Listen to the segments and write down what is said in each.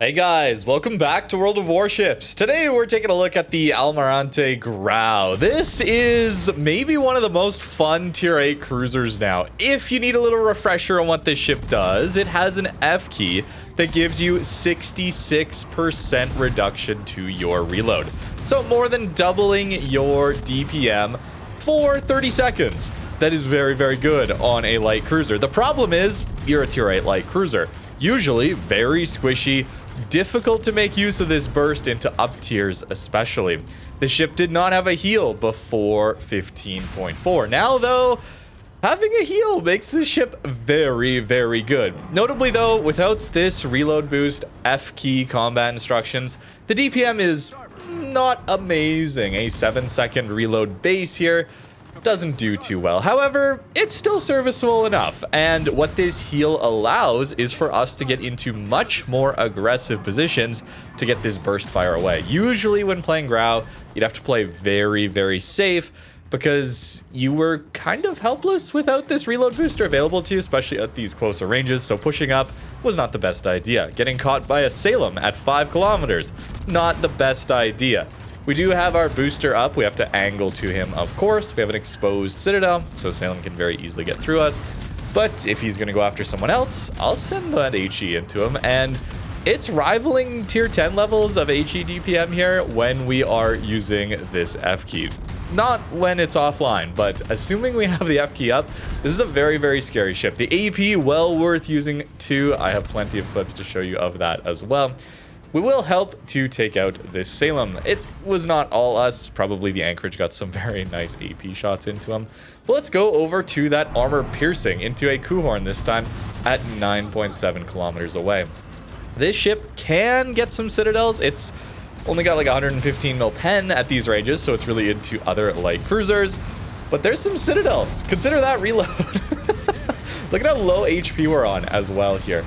Hey guys, welcome back to World of Warships. Today we're taking a look at the Almirante Grau. This is maybe one of the most fun tier 8 cruisers now. If you need a little refresher on what this ship does, it has an F key that gives you 66% reduction to your reload. So more than doubling your DPM for 30 seconds. That is very, very good on a light cruiser. The problem is you're a tier 8 light cruiser. Usually very squishy, difficult to make use of this burst into up tiers especially. The ship did not have a heal before 15.4. Now though, having a heal makes the ship very, very good. Notably though, without this reload boost, F key combat instructions, the DPM is not amazing. A 7-second reload base here doesn't do too well. However, it's still serviceable enough. And what this heal allows is for us to get into much more aggressive positions to get this burst fire away. Usually when playing Grau, you'd have to play very, very safe because you were kind of helpless without this reload booster available to you, especially at these closer ranges. So pushing up was not the best idea. Getting caught by a Salem at 5 kilometers, not the best idea. We do have our booster up. We have to angle to him, of course. We have an exposed citadel, so Salem can very easily get through us. But if he's going to go after someone else, I'll send that HE into him. And it's rivaling tier 10 levels of HE DPM here when we are using this F key. Not when it's offline, but assuming we have the F key up, this is a very, very scary ship. The AP, well worth using too. I have plenty of clips to show you of that as well. We will help to take out this Salem. It was not all us. Probably the anchorage got some very nice AP shots into him. But let's go over to that armor piercing into a Kuhorn this time at 9.7 kilometers away. This ship can get some citadels. It's only got like 115 mil pen at these ranges, so it's really into other light cruisers. But there's some citadels. Consider that reload. Look at how low HP we're on as well here.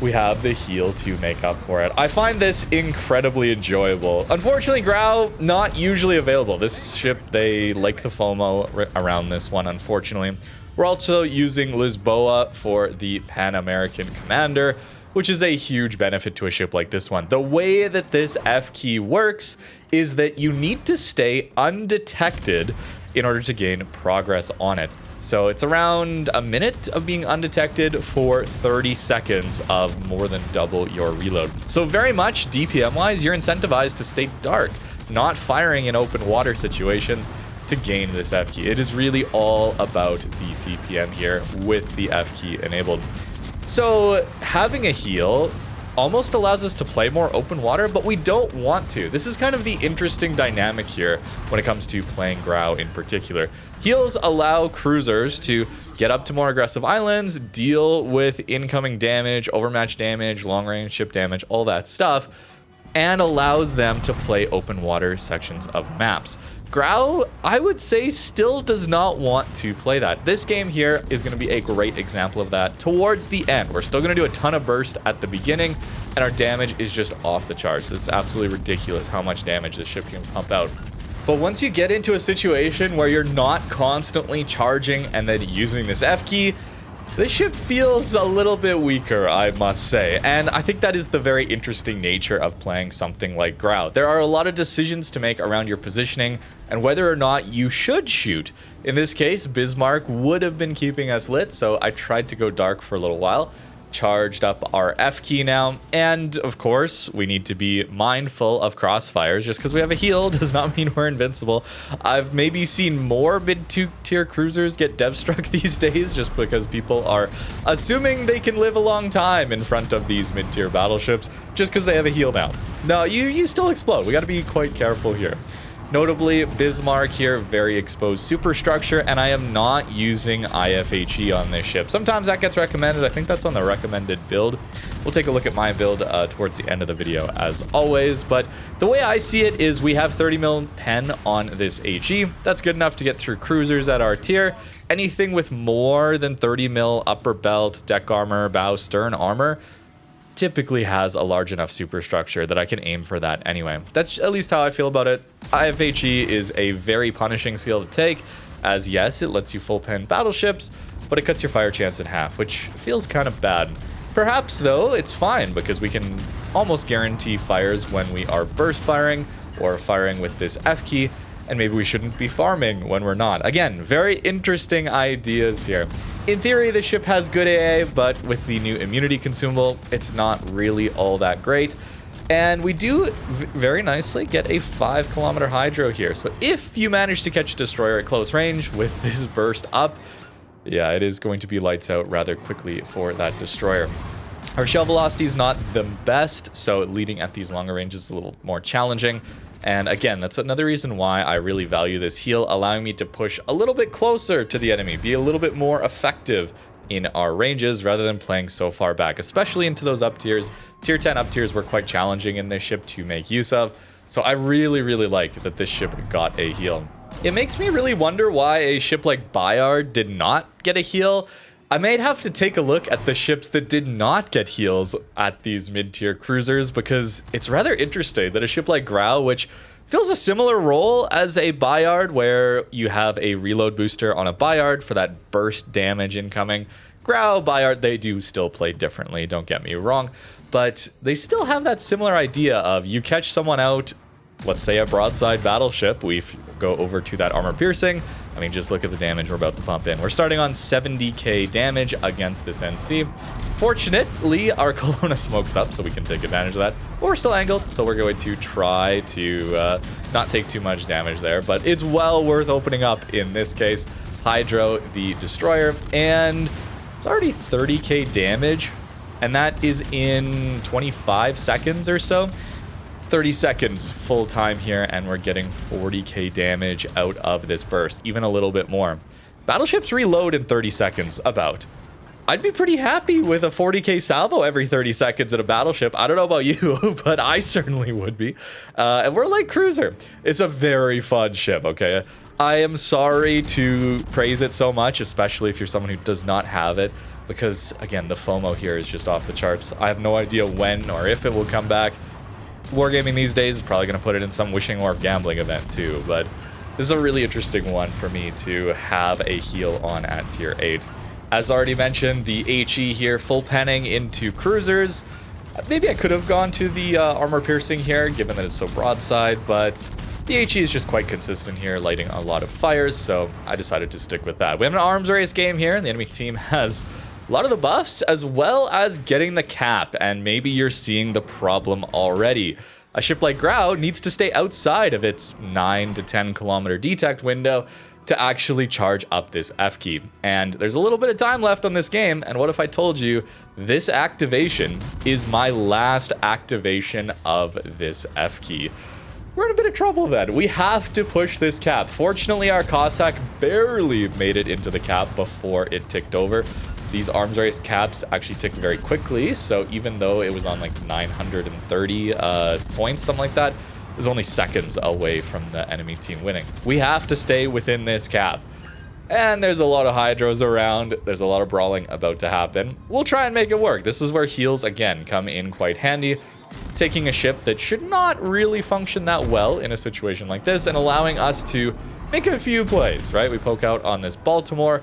We have the heal to make up for it. I find this incredibly enjoyable. Unfortunately, Grau, not usually available. This ship, they like the FOMO around this one, unfortunately. We're also using Lisboa for the Pan-American Commander, which is a huge benefit to a ship like this one. The way that this F key works is that you need to stay undetected in order to gain progress on it. So it's around a minute of being undetected for 30 seconds of more than double your reload. So very much DPM-wise, you're incentivized to stay dark, not firing in open water situations to gain this F key. It is really all about the DPM here with the F key enabled. So having a heal almost allows us to play more open water, but we don't want to. This is kind of the interesting dynamic here when it comes to playing Grau in particular. Heals allow cruisers to get up to more aggressive islands, deal with incoming damage, overmatch damage, long-range ship damage, all that stuff, and allows them to play open water sections of maps. Grau, I would say, still does not want to play that. This game here is going to be a great example of that towards the end. We're still going to do a ton of burst at the beginning, and our damage is just off the charts. It's absolutely ridiculous how much damage this ship can pump out. But once you get into a situation where you're not constantly charging and then using this F key, this ship feels a little bit weaker, I must say, and I think that is the very interesting nature of playing something like Grau. There are a lot of decisions to make around your positioning and whether or not you should shoot. In this case, Bismarck would have been keeping us lit, so I tried to go dark for a little while. Charged up our F key now, and of course we need to be mindful of crossfires. Just because we have a heal does not mean we're invincible. I've maybe seen more mid-tier cruisers get dev struck these days just because people are assuming they can live a long time in front of these mid-tier battleships just because they have a heal now. No, you still explode. We got to be quite careful here. Notably, Bismarck here, very exposed superstructure, and I am not using IFHE on this ship. Sometimes that gets recommended. I think that's on the recommended build. We'll take a look at my build towards the end of the video, as always. But the way I see it is we have 30 mil pen on this HE. That's good enough to get through cruisers at our tier. Anything with more than 30 mil upper belt, deck armor, bow, stern armor typically has a large enough superstructure that I can aim for that anyway. That's at least how I feel about it. IFHE is a very punishing skill to take, as yes, it lets you full pen battleships, but it cuts your fire chance in half, which feels kind of bad. Perhaps, though, it's fine because we can almost guarantee fires when we are burst firing or firing with this F key, and maybe we shouldn't be farming when we're not. Again, very interesting ideas here. In theory, the ship has good AA, but with the new immunity consumable, it's not really all that great. And we do very nicely get a 5-kilometer hydro here. So if you manage to catch a destroyer at close range with this burst up, yeah, it is going to be lights out rather quickly for that destroyer. Our shell velocity is not the best, so leading at these longer ranges is a little more challenging. And again, that's another reason why I really value this heal, allowing me to push a little bit closer to the enemy, be a little bit more effective in our ranges rather than playing so far back, especially into those up tiers. Tier 10 up tiers were quite challenging in this ship to make use of. So I really, really like that this ship got a heal. It makes me really wonder why a ship like Bayard did not get a heal. I might have to take a look at the ships that did not get heals at these mid-tier cruisers, because it's rather interesting that a ship like Grau, which fills a similar role as a Bayard, where you have a reload booster on a Bayard for that burst damage incoming. Grau, Bayard, they do still play differently, don't get me wrong, but they still have that similar idea of you catch someone out, let's say a broadside battleship, we go over to that armor piercing. I mean, just look at the damage we're about to pump in. We're starting on 70k damage against this NC. Fortunately, our Kelowna smokes up, so we can take advantage of that. But we're still angled, so we're going to try to not take too much damage there. But it's well worth opening up in this case. Hydro the destroyer, and it's already 30k damage, and that is in 25 seconds or so. 30 seconds full time here, and we're getting 40k damage out of this burst, even a little bit more. Battleships reload in 30 seconds, about. I'd be pretty happy with a 40k salvo every 30 seconds at a battleship. I don't know about you, but I certainly would be. And we're like cruiser. It's a very fun ship, okay? I am sorry to praise it so much, especially if you're someone who does not have it, because again, the FOMO here is just off the charts. I have no idea when or if it will come back. Wargaming these days is probably going to put it in some wishing or gambling event too, but this is a really interesting one for me to have a heal on at tier 8. As already mentioned, the HE here full penning into cruisers. Maybe I could have gone to the armor piercing here, given that it's so broadside, but the HE is just quite consistent here, lighting a lot of fires, so I decided to stick with that. We have an arms race game here. The enemy team has a lot of the buffs, as well as getting the cap, and maybe you're seeing the problem already. A ship like Grau needs to stay outside of its 9 to 10 kilometer detect window to actually charge up this F key. And there's a little bit of time left on this game, and what if I told you this activation is my last activation of this F key? We're in a bit of trouble then. We have to push this cap. Fortunately, our Cossack barely made it into the cap before it ticked over. These arms race caps actually tick very quickly, so even though it was on like 930 points, something like that, it was only seconds away from the enemy team winning. We have to stay within this cap. And there's a lot of hydros around. There's a lot of brawling about to happen. We'll try and make it work. This is where heals, again, come in quite handy. Taking a ship that should not really function that well in a situation like this and allowing us to make a few plays, right? We poke out on this Baltimore,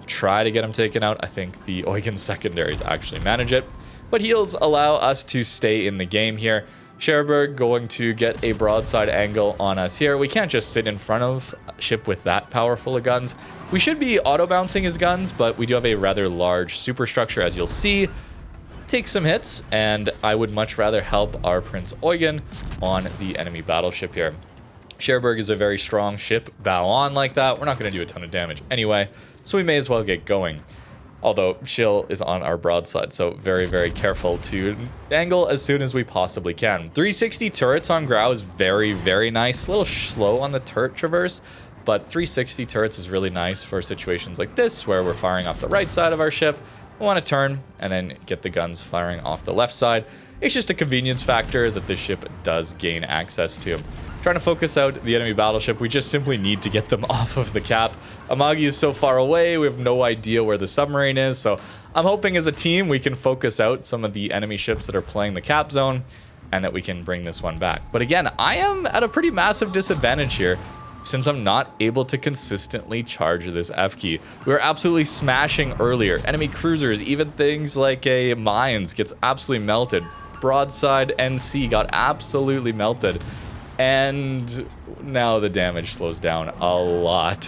try to get him taken out. I think the Eugen secondaries actually manage it, but heals allow us to stay in the game here. Cherbourg going to get a broadside angle on us here. We can't just sit in front of a ship with that powerful of guns. We should be auto-bouncing his guns, but we do have a rather large superstructure, as you'll see. Take some hits, and I would much rather help our Prince Eugen on the enemy battleship here. Cherbourg is a very strong ship, bow on like that. We're not going to do a ton of damage anyway, so we may as well get going. Although Shill is on our broadside, so very, very careful to angle as soon as we possibly can. 360 turrets on Grau is very, very nice. A little slow on the turret traverse, but 360 turrets is really nice for situations like this, where we're firing off the right side of our ship. We want to turn and then get the guns firing off the left side. It's just a convenience factor that this ship does gain access to. Trying to focus out the enemy battleship, we just simply need to get them off of the cap. Amagi is so far away, we have no idea where the submarine is, so I'm hoping as a team we can focus out some of the enemy ships that are playing the cap zone and that we can bring this one back. But again, I am at a pretty massive disadvantage here. since I'm not able to consistently charge this F key. We were absolutely smashing earlier. Enemy cruisers, even things like a mines gets absolutely melted. Broadside NC got absolutely melted. And now the damage slows down a lot,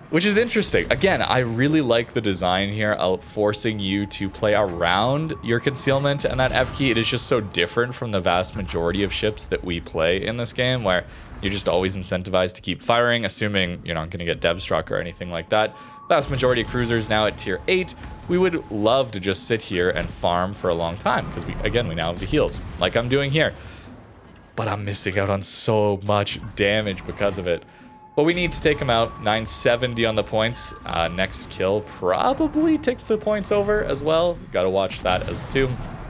which is interesting. Again, I really like the design here of forcing you to play around your concealment and that F key. It is just so different from the vast majority of ships that we play in this game, where you're just always incentivized to keep firing, assuming you're not going to get dev struck or anything like that. Vast majority of cruisers now at tier 8, we would love to just sit here and farm for a long time, because we now have the heals, like I'm doing here. But I'm missing out on so much damage because of it. But we need to take him out. 970 on the points. Next kill probably takes the points over as well. Gotta watch that as too.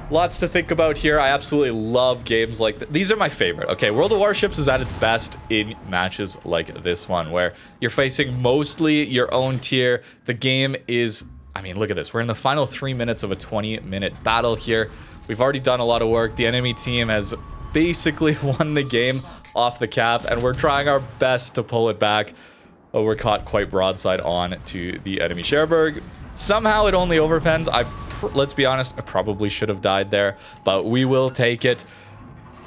Lots to think about here. I absolutely love games like this. These are my favorite. Okay, World of Warships is at its best in matches like this one, where you're facing mostly your own tier. The game is, I mean, look at this. We're in the final 3 minutes of a 20-minute battle here. We've already done a lot of work. The enemy team has basically won the game off the cap, and we're trying our best to pull it back. Oh, we're caught quite broadside on to the enemy Cherbourg. Somehow it only overpens. Let's be honest, I probably should have died there, but we will take it,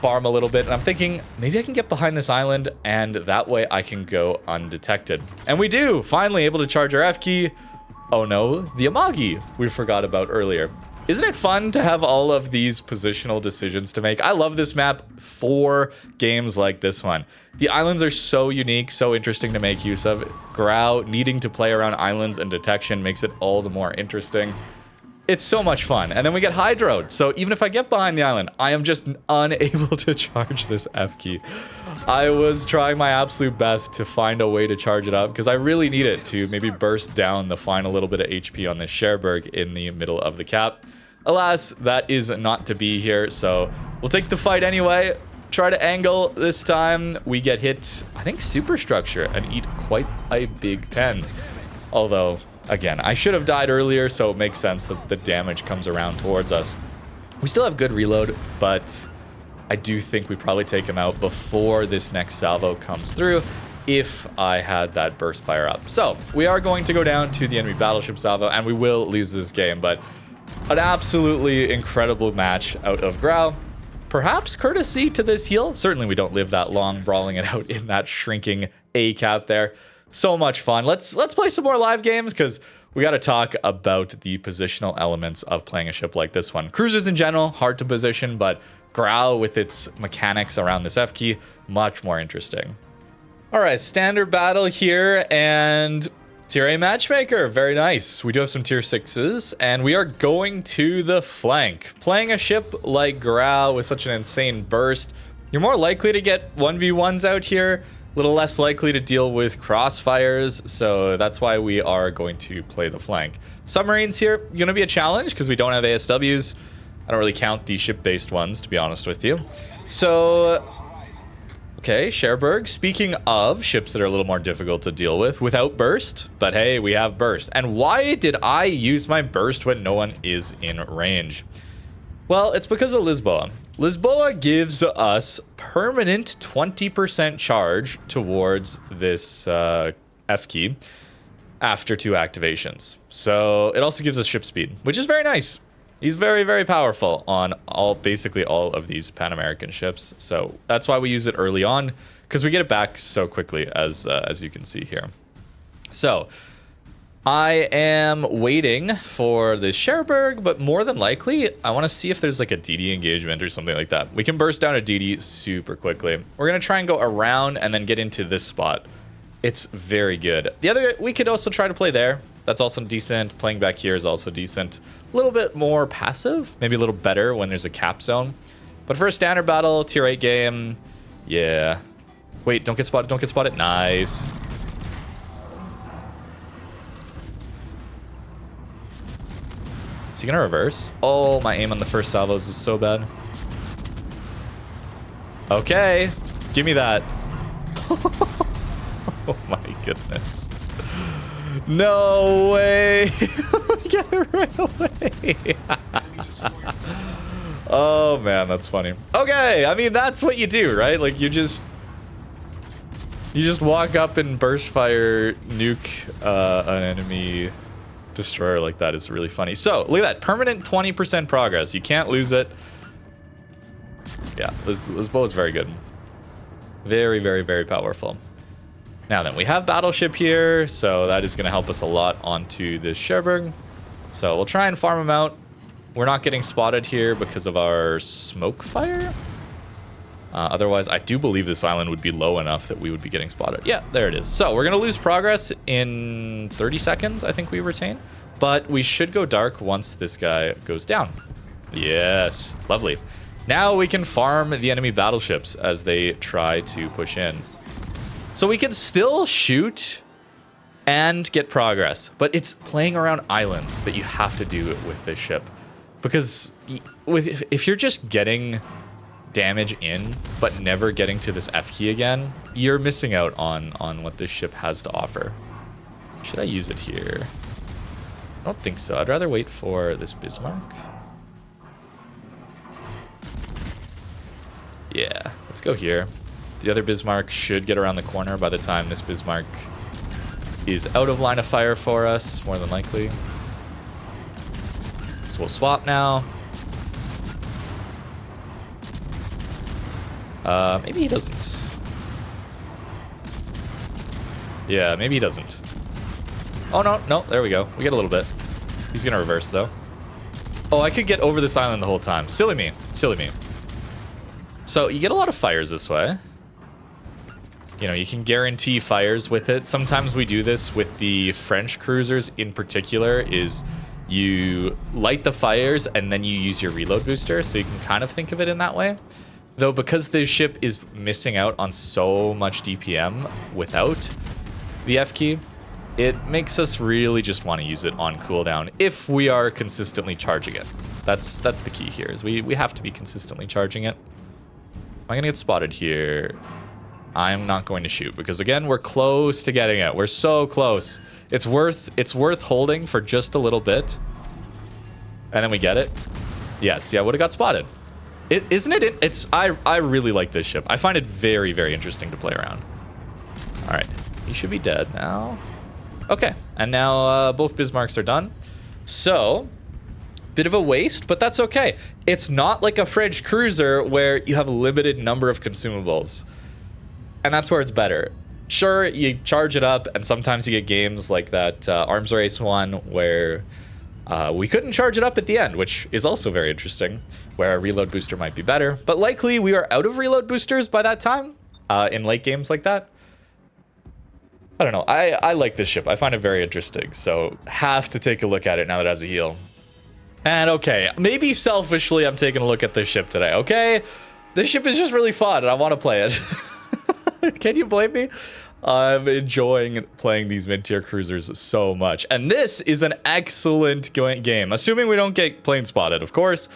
farm a little bit, and I'm thinking maybe I can get behind this island, and that way I can go undetected. And we do, finally able to charge our F key. Oh no, the Amagi we forgot about earlier. Isn't it fun to have all of these positional decisions to make? I love this map for games like this one. The islands are so unique, so interesting to make use of. Grau needing to play around islands and detection makes it all the more interesting. It's so much fun. And then we get hydroed. So even if I get behind the island, I am just unable to charge this F key. I was trying my absolute best to find a way to charge it up, because I really need it to maybe burst down the final little bit of HP on this Cherbourg in the middle of the cap. Alas, that is not to be here, so we'll take the fight anyway. Try to angle this time. We get hit, I think, superstructure and eat quite a big pen. Although, again, I should have died earlier, so it makes sense that the damage comes around towards us. We still have good reload, but I do think we probably take him out before this next salvo comes through, if I had that burst fire up. So we are going to go down to the enemy battleship salvo, and we will lose this game, but an absolutely incredible match out of Grau. Perhaps courtesy to this heal. Certainly we don't live that long brawling it out in that shrinking A cap there. So much fun. Let's play some more live games, because we got to talk about the positional elements of playing a ship like this one. Cruisers in general, hard to position, but Grau with its mechanics around this F key, much more interesting. All right, standard battle here, and tier A matchmaker, very nice. We do have some tier 6s, and we are going to the flank. Playing a ship like Grau with such an insane burst, you're more likely to get 1v1s out here, a little less likely to deal with crossfires, so that's why we are going to play the flank. Submarines here, going to be a challenge because we don't have ASWs. I don't really count the ship-based ones, to be honest with you. So, okay, Cherbourg. Speaking of ships that are a little more difficult to deal with without burst, but hey, we have burst. And why did I use my burst when no one is in range? Well, it's because of Lisboa. Lisboa gives us permanent 20% charge towards this F key after 2 activations. So it also gives us ship speed, which is very nice. He's very, very powerful on basically all of these Pan American ships. So that's why we use it early on, because we get it back so quickly, as you can see here. So I am waiting for the Cherbourg, but more than likely, I want to see if there's like a DD engagement or something like that. We can burst down a DD super quickly. We're going to try and go around and then get into this spot. It's very good. The other, we could also try to play there. That's also decent. Playing back here is also decent. A little bit more passive, maybe a little better when there's a cap zone. But for a standard battle, tier 8 game, yeah. Wait, don't get spotted, don't get spotted. Nice. Is he gonna reverse? Oh, my aim on the first salvos is so bad. Okay, give me that. Oh my goodness. No way. Get it right away. Oh man, that's funny. Okay, I mean, that's what you do, right? Like, you just You just walk up and burst fire, nuke an enemy destroyer like that. Is really funny. So look at that, permanent 20% progress. You can't lose it. Yeah, Lisboa is very good. Very, very, very powerful. Now then, we have Battleship here, so that is going to help us a lot onto this Cherbourg. So we'll try and farm him out. We're not getting spotted here because of our smoke fire. Otherwise, I do believe this island would be low enough that we would be getting spotted. Yeah, there it is. So we're going to lose progress in 30 seconds, I think we retain. But we should go dark once this guy goes down. Yes, lovely. Now we can farm the enemy battleships as they try to push in. So we can still shoot and get progress, but it's playing around islands that you have to do it with this ship. Because if you're just getting damage in, but never getting to this F key again, you're missing out on what this ship has to offer. Should I use it here? I don't think so. I'd rather wait for this Bismarck. Yeah, let's go here. The other Bismarck should get around the corner by the time this Bismarck is out of line of fire for us, more than likely. So we'll swap now. Maybe he doesn't. Yeah, maybe he doesn't. Oh, no, there we go. We get a little bit. He's gonna reverse, though. Oh, I could get over this island the whole time. Silly me. Silly me. So you get a lot of fires this way. You know, you can guarantee fires with it. Sometimes we do this with the French cruisers in particular, is you light the fires and then you use your reload booster. So you can kind of think of it in that way. Though because this ship is missing out on so much DPM without the F key, it makes us really just want to use it on cooldown if we are consistently charging it. That's the key here, is we have to be consistently charging it. Am I gonna get spotted here? I'm not going to shoot because again, we're close to getting it. We're so close. It's worth holding for just a little bit. And then we get it. Yes, yeah, would have got spotted. I really like this ship. I find it very, very interesting to play around. All right, he should be dead now. Okay, and now both Bismarcks are done. So, bit of a waste, but that's okay. It's not like a French cruiser where you have a limited number of consumables. And that's where it's better. Sure, you charge it up, and sometimes you get games like that Arms Race one where we couldn't charge it up at the end, which is also very interesting, where a reload booster might be better. But likely we are out of reload boosters by that time in late games like that. I don't know. I like this ship. I find it very interesting. So have to take a look at it now that it has a heal. And okay, maybe selfishly I'm taking a look at this ship today. Okay, this ship is just really fun and I want to play it. Can you blame me? I'm enjoying playing these mid-tier cruisers so much. And this is an excellent game. Assuming we don't get plane spotted, of course.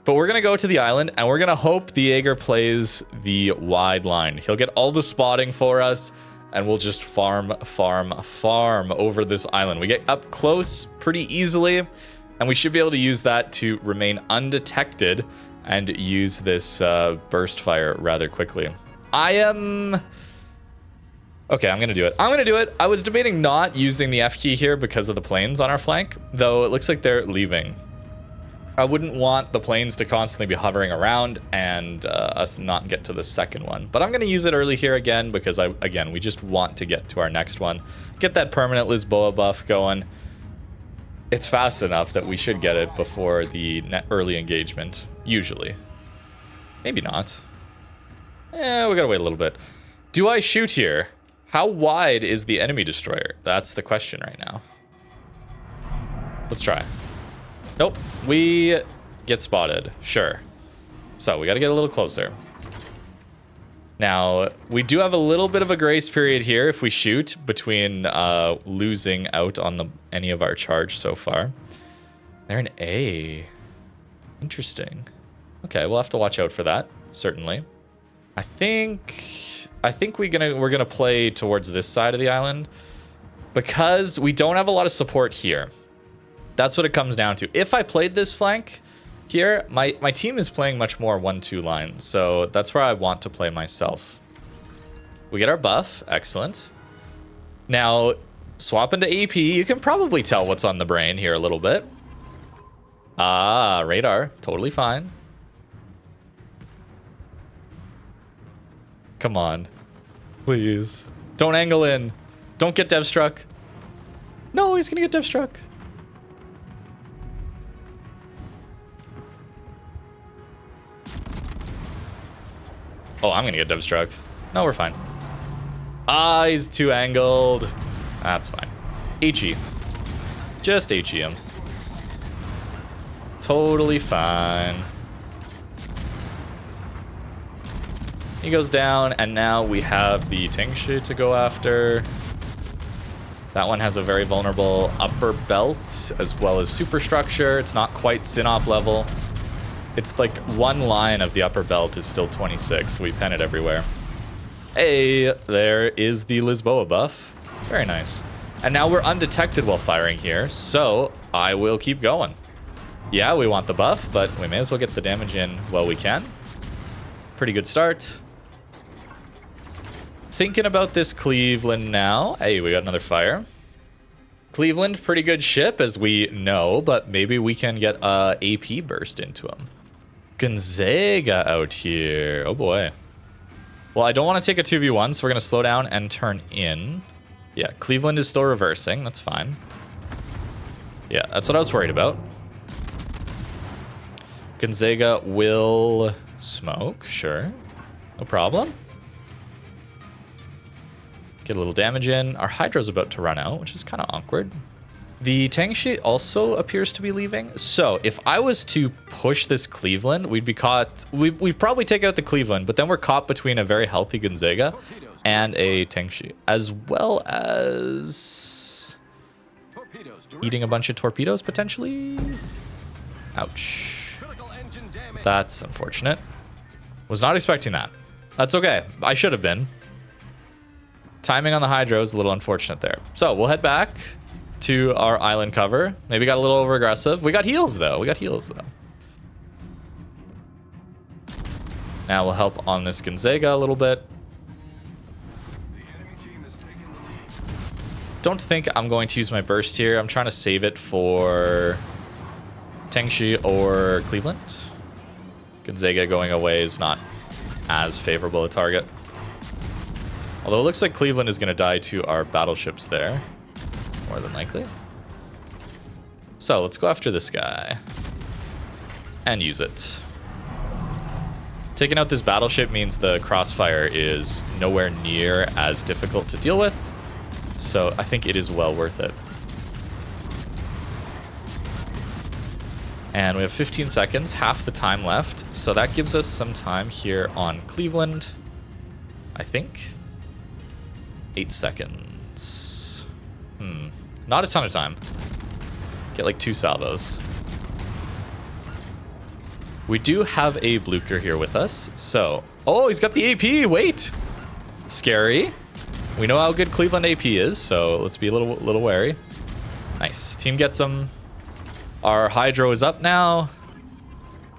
But we're going to go to the island, and we're going to hope the Jaeger plays the wide line. He'll get all the spotting for us, and we'll just farm over this island. We get up close pretty easily, and we should be able to use that to remain undetected and use this burst fire rather quickly. Okay, I'm going to do it. I'm going to do it. I was debating not using the F key here because of the planes on our flank, though it looks like they're leaving. I wouldn't want the planes to constantly be hovering around and us not get to the second one. But I'm going to use it early here again because, again, we just want to get to our next one. Get that permanent Lisboa buff going. It's fast enough that we should get it before the early engagement, usually. Maybe not. Yeah, we gotta wait a little bit. Do I shoot here? How wide is the enemy destroyer? That's the question right now. Let's try. Nope, we get spotted, sure. So we gotta get a little closer. Now, we do have a little bit of a grace period here if we shoot between losing out on any of our charge so far. They're an A. Interesting. Okay, we'll have to watch out for that, certainly. I think we're gonna play towards this side of the island because we don't have a lot of support here. That's what it comes down to. If I played this flank here, my team is playing much more 1-2 line, so that's where I want to play myself. We get our buff. Excellent. Now, swap into AP. You can probably tell what's on the brain here a little bit. Ah, radar. Totally fine. Come on. Please. Don't angle in. Don't get dev struck. No, he's gonna get dev struck. Oh, I'm gonna get dev struck. No, we're fine. Ah, he's too angled. That's fine. HE. Just HE him. Totally fine. He goes down, and now we have the Tingshi to go after. That one has a very vulnerable upper belt, as well as superstructure. It's not quite Synop level. It's like one line of the upper belt is still 26, so we pen it everywhere. Hey, there is the Lisboa buff. Very nice. And now we're undetected while firing here, so I will keep going. Yeah, we want the buff, but we may as well get the damage in while we can. Pretty good start. Thinking about this Cleveland now. Hey, we got another fire. Cleveland, pretty good ship, as we know, but maybe we can get a AP burst into him. Gonzaga out here. Oh boy. Well, I don't want to take a 2v1, so we're going to slow down and turn in. Yeah, Cleveland is still reversing. That's fine. Yeah, that's what I was worried about. Gonzaga will smoke. Sure. No problem. Get a little damage in. Our Hydra's about to run out, which is kind of awkward. The Tangshi also appears to be leaving. So if I was to push this Cleveland, we'd be caught. We'd probably take out the Cleveland, but then we're caught between a very healthy Gonzaga and a Tangshi, as well as eating a bunch of torpedoes potentially. Ouch. That's unfortunate. Was not expecting that. That's okay. I should have been. Timing on the Hydro is a little unfortunate there. So we'll head back to our island cover. Maybe got a little over aggressive. We got heals though. Now we'll help on this Gonzaga a little bit. Don't think I'm going to use my burst here. I'm trying to save it for Tangshi or Cleveland. Gonzaga going away is not as favorable a target. Although it looks like Cleveland is going to die to our battleships there. More than likely. So let's go after this guy. And use it. Taking out this battleship means the crossfire is nowhere near as difficult to deal with. So I think it is well worth it. And we have 15 seconds, half the time left. So that gives us some time here on Cleveland, I think. 8 seconds. Not a ton of time. Get like 2 salvos. We do have a Blucher here with us. So, oh, he's got the AP. Wait. Scary. We know how good Cleveland AP is, so let's be a little wary. Nice. Team gets him. Our Hydro is up now.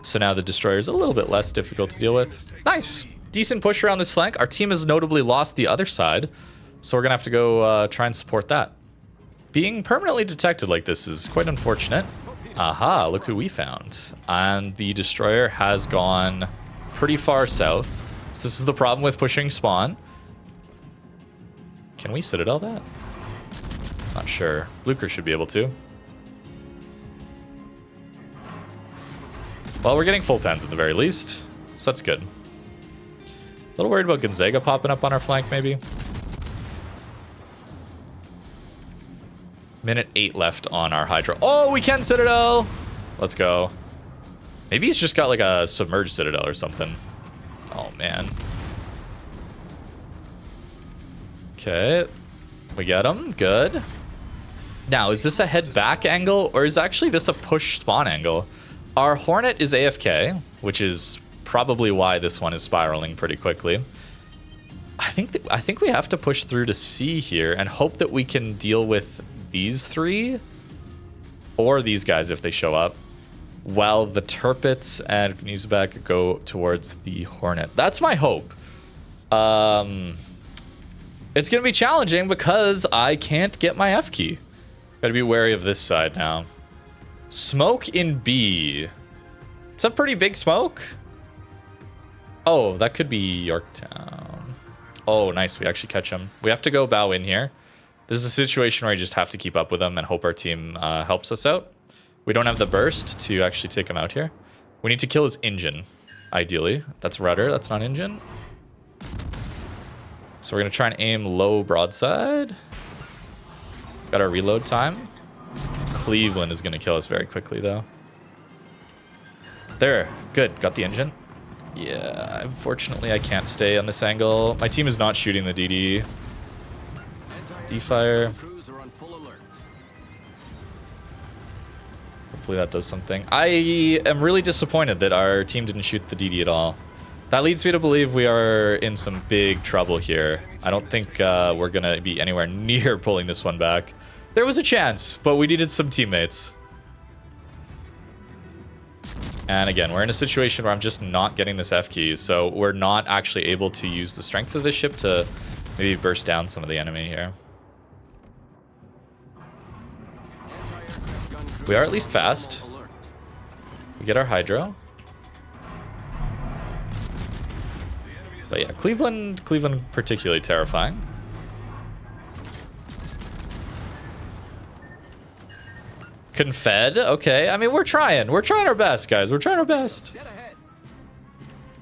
So now the destroyer is a little bit less difficult to deal with. Nice. Decent push around this flank. Our team has notably lost the other side, so we're going to have to go try and support that. Being permanently detected like this is quite unfortunate. Aha, look who we found. And the destroyer has gone pretty far south. So this is the problem with pushing spawn. Can we Citadel that? Not sure. Blucher should be able to. Well, we're getting full pens at the very least, so that's good. A little worried about Gonzaga popping up on our flank, maybe. Minute 8 left on our Hydro. Oh, we can Citadel! Let's go. Maybe he's just got like a submerged Citadel or something. Oh, man. Okay. We get him. Good. Now, is this a head back angle, or is actually this a push spawn angle? Our Hornet is AFK, which is probably why this one is spiraling pretty quickly. I think we have to push through to C here and hope that we can deal with these three or these guys if they show up, while the Turpits and Newsback go towards the Hornet. That's my hope. It's going to be challenging because I can't get my F key. Gotta be wary of this side now. Smoke in B. It's a pretty big smoke. Oh, that could be Yorktown. Oh, nice. We actually catch him. We have to go bow in here. This is a situation where I just have to keep up with them and hope our team helps us out. We don't have the burst to actually take him out here. We need to kill his engine, ideally. That's rudder. That's not engine. So we're going to try and aim low broadside. Got our reload time. Cleveland is going to kill us very quickly, though. There. Good. Got the engine. Yeah, unfortunately, I can't stay on this angle. My team is not shooting the DD. D-fire. Hopefully that does something. I am really disappointed that our team didn't shoot the DD at all. That leads me to believe we are in some big trouble here. I don't think we're going to be anywhere near pulling this one back. There was a chance, but we needed some teammates. And again, we're in a situation where I'm just not getting this F key, so we're not actually able to use the strength of this ship to maybe burst down some of the enemy here. We are at least fast. We get our hydro. But yeah, Cleveland particularly terrifying. Confed, okay. I mean, we're trying our best, guys. We're trying our best.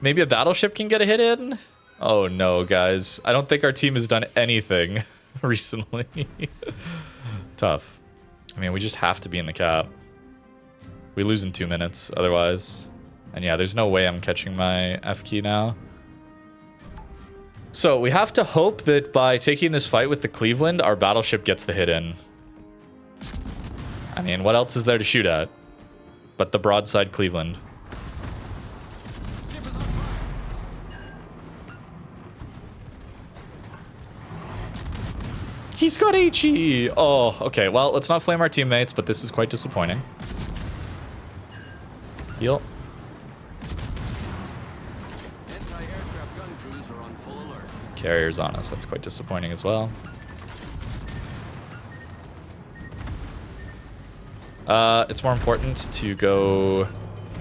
Maybe a battleship can get a hit in? Oh no, guys. I don't think our team has done anything recently. Tough. I mean, we just have to be in the cap. We lose in 2 minutes otherwise. And yeah, there's no way I'm catching my F key now. So we have to hope that by taking this fight with the Cleveland, our battleship gets the hit in. I mean, what else is there to shoot at but the broadside Cleveland? He's got HE! Oh, okay. Well, let's not flame our teammates, but this is quite disappointing. Heal. Carriers on us. That's quite disappointing as well. It's more important to go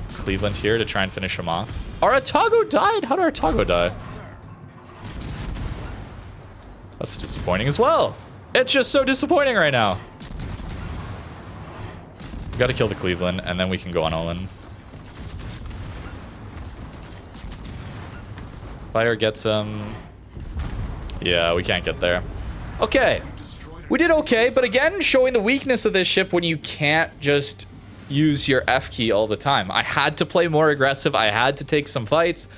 Cleveland here to try and finish him off. Our Atago died? How did our Atago die? That's disappointing as well. It's just so disappointing right now. We gotta kill the Cleveland, and then we can go on Olin. Fire gets him. Yeah, we can't get there. Okay. We did okay, but again, showing the weakness of this ship when you can't just use your F key all the time. I had to play more aggressive. I had to take some fights,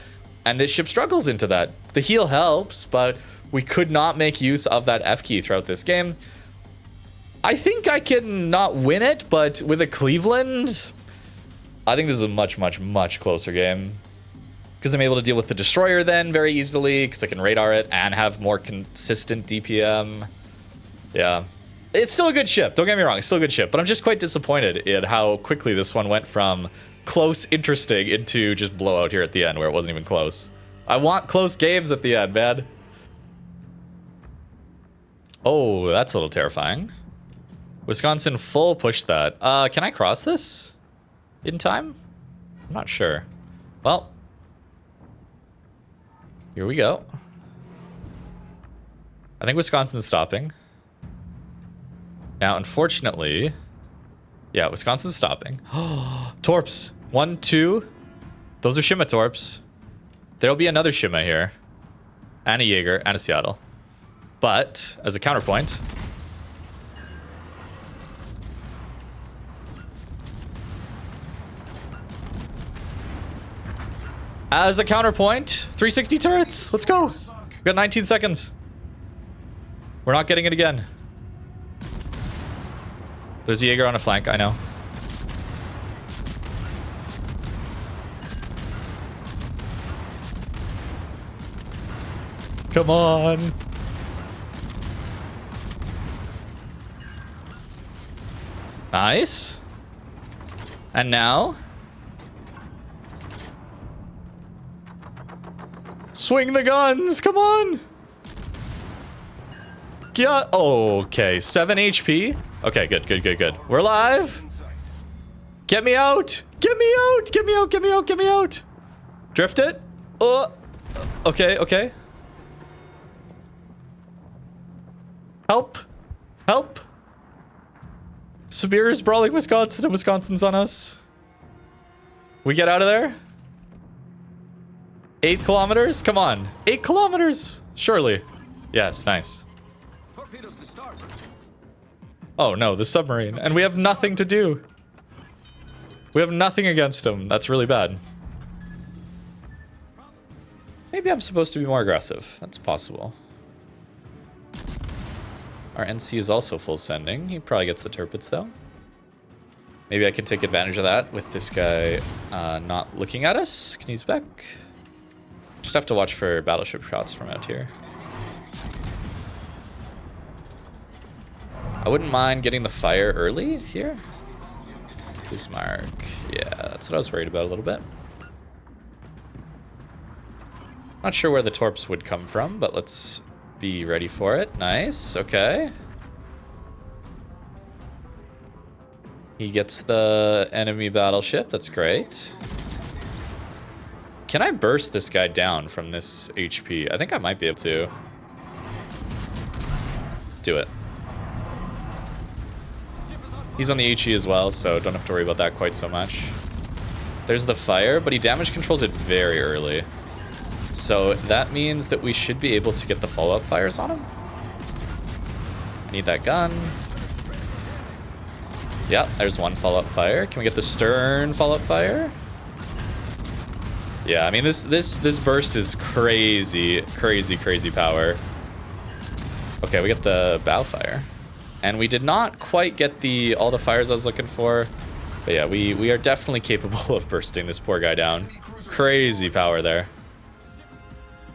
and this ship struggles into that. The heal helps, but we could not make use of that F key throughout this game. I think I can not win it, but with a Cleveland, I think this is a much, much, much closer game. Because I'm able to deal with the destroyer then very easily, because I can radar it and have more consistent DPM. Yeah. It's still a good ship, don't get me wrong, it's still a good ship, but I'm just quite disappointed in how quickly this one went from close, interesting, into just blowout here at the end, where it wasn't even close. I want close games at the end, man. Oh, that's a little terrifying. Wisconsin full push that. Can I cross this in time? I'm not sure. Well, here we go. I think Wisconsin's stopping. Now, unfortunately, yeah, Wisconsin's stopping. Torps. 1, 2. Those are Shima Torps. There'll be another Shima here. And a Jaeger and a Seattle. But, as a counterpoint, As a counterpoint, 360 turrets. Let's go. We've got 19 seconds. We're not getting it again. There's a Jaeger on a flank, I know. Come on. Nice. And now, swing the guns, come on. Yeah. Oh, okay. 7 HP. Okay, good, good, good, good. We're alive. Get me out. Get me out. Get me out. Get me out. Get me out. Drift it. Oh. Okay, okay. Help. Help. Severe is brawling Wisconsin and Wisconsin's on us. We get out of there? 8 kilometers? Come on. 8 kilometers. Surely. Yes, nice. Oh no, the submarine. And we have nothing to do. We have nothing against him. That's really bad. Maybe I'm supposed to be more aggressive. That's possible. Our NC is also full sending. He probably gets the turpits though. Maybe I can take advantage of that with this guy not looking at us. Can he's back? Just have to watch for battleship shots from out here. I wouldn't mind getting the fire early here. Bismarck. Yeah, that's what I was worried about a little bit. Not sure where the torps would come from, but let's be ready for it. Nice. Okay. He gets the enemy battleship. That's great. Can I burst this guy down from this HP? I think I might be able to. Do it. He's on the HE as well, so don't have to worry about that quite so much. There's the fire, but he damage controls it very early. So that means that we should be able to get the follow-up fires on him. I need that gun. Yeah, there's one follow-up fire. Can we get the stern follow-up fire? Yeah, I mean, this burst is crazy, crazy, crazy power. Okay, we get the bow fire. And we did not quite get all the fires I was looking for. But yeah, we are definitely capable of bursting this poor guy down. Crazy power there.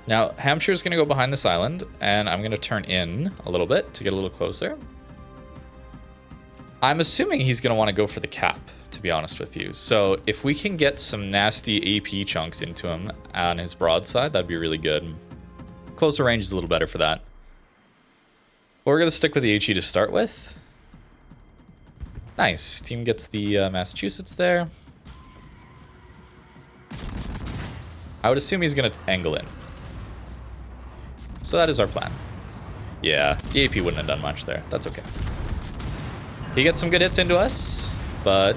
Now, Hampshire's going to go behind this island, and I'm going to turn in a little bit to get a little closer. I'm assuming he's going to want to go for the cap, to be honest with you. So if we can get some nasty AP chunks into him on his broadside, that'd be really good. Closer range is a little better for that. But we're going to stick with the HE to start with. Nice. Team gets the Massachusetts there. I would assume he's going to angle in. So that is our plan. Yeah, the AP wouldn't have done much there. That's okay. He gets some good hits into us, but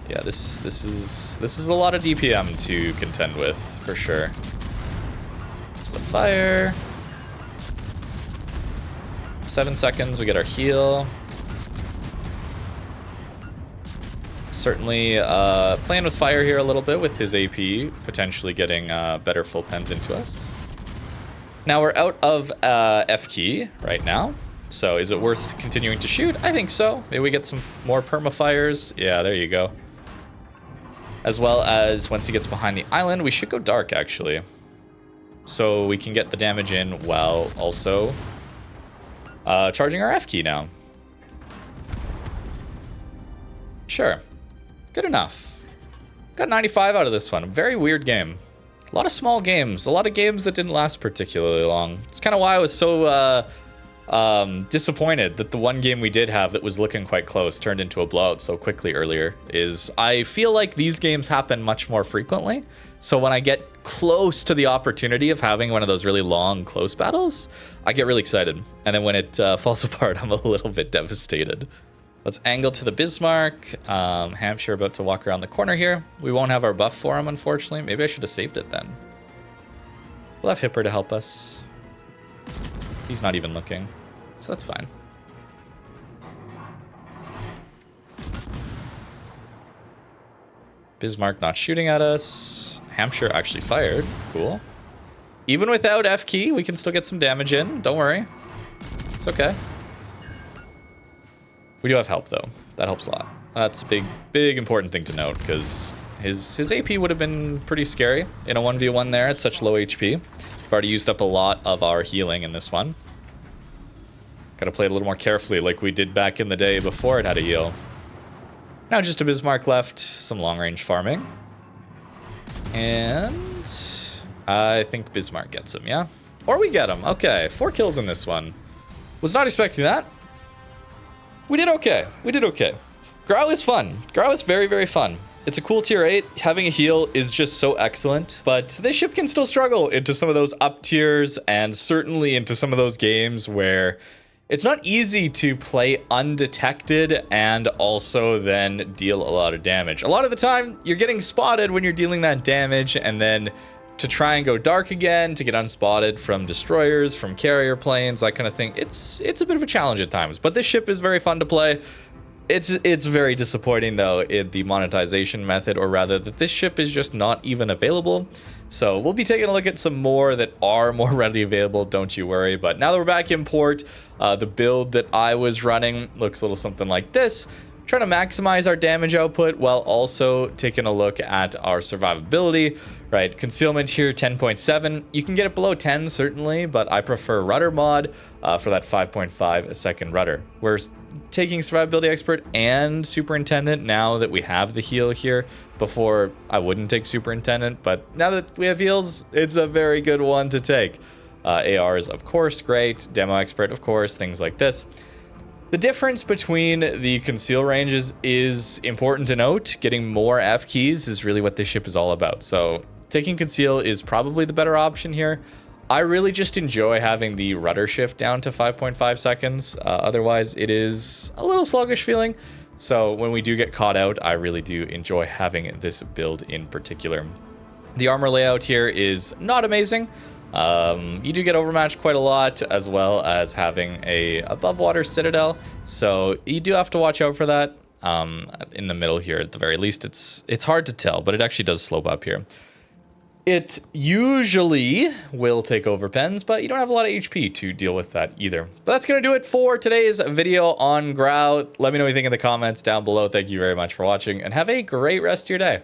yeah, this is a lot of DPM to contend with for sure. It's the fire. 7 seconds, we get our heal. Certainly playing with fire here a little bit with his AP, potentially getting better full pens into us. Now we're out of F key right now, so is it worth continuing to shoot? I think so. Maybe we get some more perma fires. Yeah, there you go. As well as once he gets behind the island, we should go dark actually. So we can get the damage in while also charging our F key now. Sure. Good enough. Got 95 out of this one. Very weird game. A lot of small games. A lot of games that didn't last particularly long. It's kind of why I was so disappointed that the one game we did have that was looking quite close turned into a blowout so quickly earlier. Is I feel like these games happen much more frequently. So when I get close to the opportunity of having one of those really long close battles, I get really excited. And then when it falls apart, I'm a little bit devastated. Let's angle to the Bismarck. Hampshire about to walk around the corner here. We won't have our buff for him, unfortunately. Maybe I should have saved it then. We'll have Hipper to help us. He's not even looking, so that's fine. Bismarck not shooting at us. Hampshire actually fired. Cool. Even without F key, we can still get some damage in. Don't worry. It's okay. We do have help, though. That helps a lot. That's a big important thing to note, because his AP would have been pretty scary in a 1v1 there at such low HP. We've already used up a lot of our healing in this one. Gotta play it a little more carefully like we did back in the day before it had a heal. Now just a Bismarck left, some long-range farming. And I think Bismarck gets him, yeah? Or we get him. Okay, 4 kills in this one. Was not expecting that. We did okay. We did okay. Grau is fun. Grau is very, very fun. It's a cool tier 8. Having a heal is just so excellent, but this ship can still struggle into some of those up tiers and certainly into some of those games where it's not easy to play undetected and also then deal a lot of damage. A lot of the time, you're getting spotted when you're dealing that damage, and then to try and go dark again, to get unspotted from destroyers, from carrier planes, that kind of thing, it's a bit of a challenge at times. But this ship is very fun to play. It's very disappointing though in the monetization method, or rather that this ship is just not even available. So we'll be taking a look at some more that are more readily available, don't you worry. But now that we're back in port, the build that I was running looks a little something like this. Trying to maximize our damage output while also taking a look at our survivability, right? Concealment here, 10.7. You can get it below 10, certainly, but I prefer rudder mod for that 5.5 a second rudder. We're taking survivability expert and superintendent now that we have the heal here. Before, I wouldn't take superintendent, but now that we have heals, it's a very good one to take. AR is, of course, great. Demo expert, of course, things like this. The difference between the conceal ranges is important to note. Getting more F keys is really what this ship is all about. So taking conceal is probably the better option here. I really just enjoy having the rudder shift down to 5.5 seconds. Otherwise, it is a little sluggish feeling. So when we do get caught out, I really do enjoy having this build in particular. The armor layout here is not amazing. You do get overmatched quite a lot, as well as having a above water citadel, so you do have to watch out for that. In the middle here, at the very least, it's hard to tell, but it actually does slope up here. It usually will take over pens, but you don't have a lot of HP to deal with that either. But that's gonna do it for today's video on Grau. Let me know what you think in the comments down below. Thank you very much for watching, and have a great rest of your day.